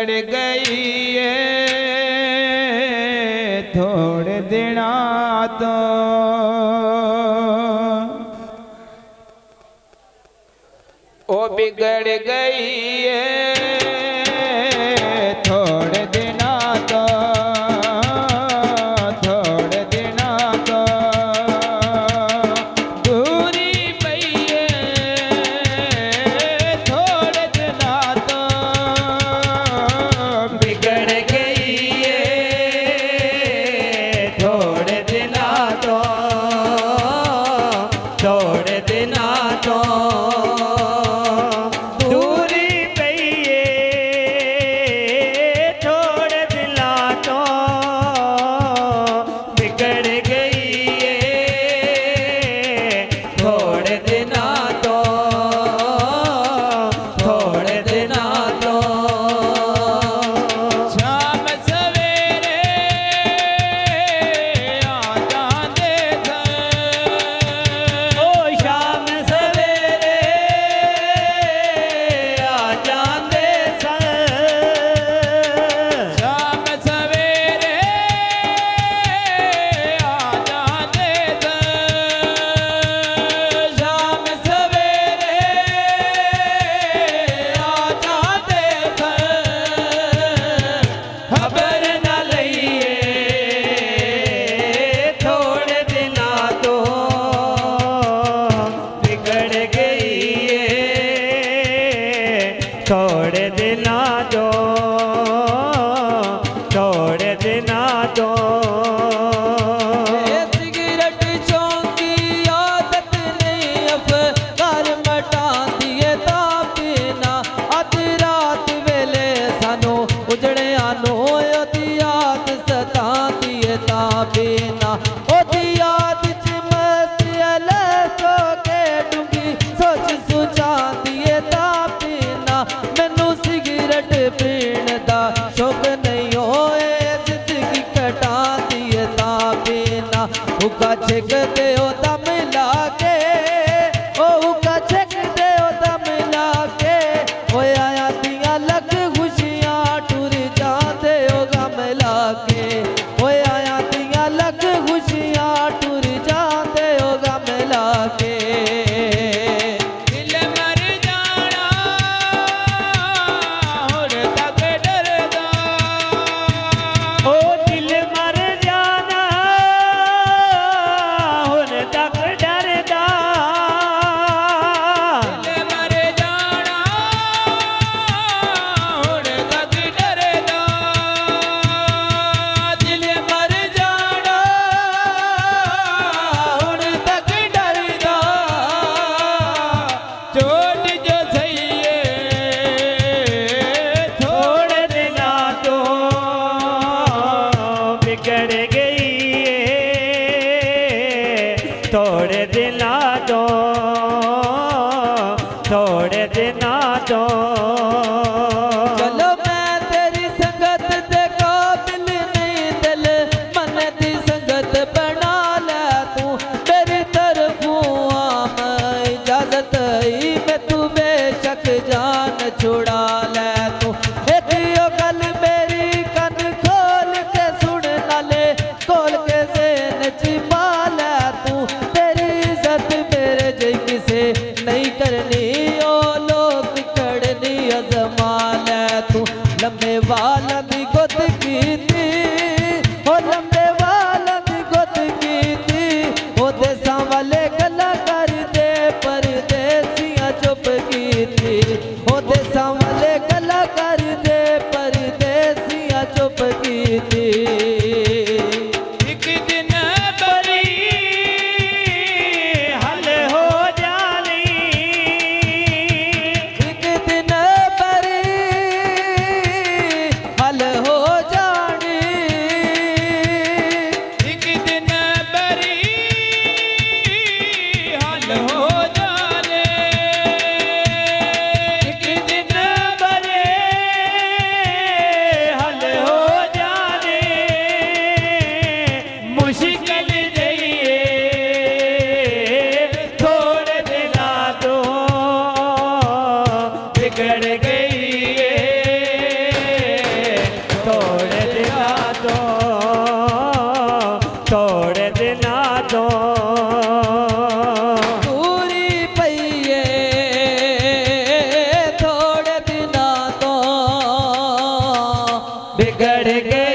गई थोड़े दिना तो ओ बिगड़ गई थोड़े दिना तो थोड़े दिना तो दूरी पई थोड़े दिना तो बिगड़ गई थोड़े दिना तो थोड़े दिना तो दूरी पई थोड़े दिना तो बिगड़ गई थोड़े दिना तो थोड़े दिना तो शाम सवेरे आ जांदे ओ शाम सवेरे आ जांदे सन शाम सवेरे आ जांदे शाम सवेरे आ जांदे खबर न लईए थोड़े दिना तो बिगड़ गई थोड़े दिना तो थोड़े दिना तो सिगरेट चौंकी आदत नहीं अफगार मटांदी है ता पीना अधी रात वेले सानू उजड़े आनो ओदी याद सतांदी है ता पीना ओदी याद च मस्त अले सो के डूंगी सोच सुझांदी है ता पीना मैनू सिगरेट पीण दा शौक नहीं होए जिंदगी कटांदी है ता पीना हुक्का छक दे ओ दम लाके ओ हुक्का छक दे ओ दम लाके ओ आया दियां लख खुशियां टुर जांदे ओ गम लाके ओ आया दियां लख खुशियां टुर जांदे ओ गम लाके दिल मर जाना हुण तक डरदा ओ दिल मर जाना हुन तक डरदा दिल मर जाना हुण तक डरदा दिल मर जाना हुण तक डरदा चोट जो सही थोड़े दिना तो बिगड़ गई थोड़े दिना तो थोड़े दिना तो चलो मैं तेरी संगत दे काबिल नहीं दिल मन दी संगत बना ले तू मेरी तरफों आम इजाजत ही मैं तू बेशक जान छुड़ा ले तू एक यो गल मेरी कन खोल के सुन नाले खोल के ज़हन च पा ले तू तेरी इज्जत मेरे जे किसे नहीं करनी ओ लोग करनी अजमा ले तू लंबे वाला दी गुत कीती ओ लंबे वाला दी गुत कीती ओ देसां वाले गल्ला कर दे परदेसियां चुप कीती ओ देसां वाले गल्ला कर दे परदेसियां चुप कीती एक दिन बरी हल हो जानी एक दिन बरी हल हो जानी बिगड़ गए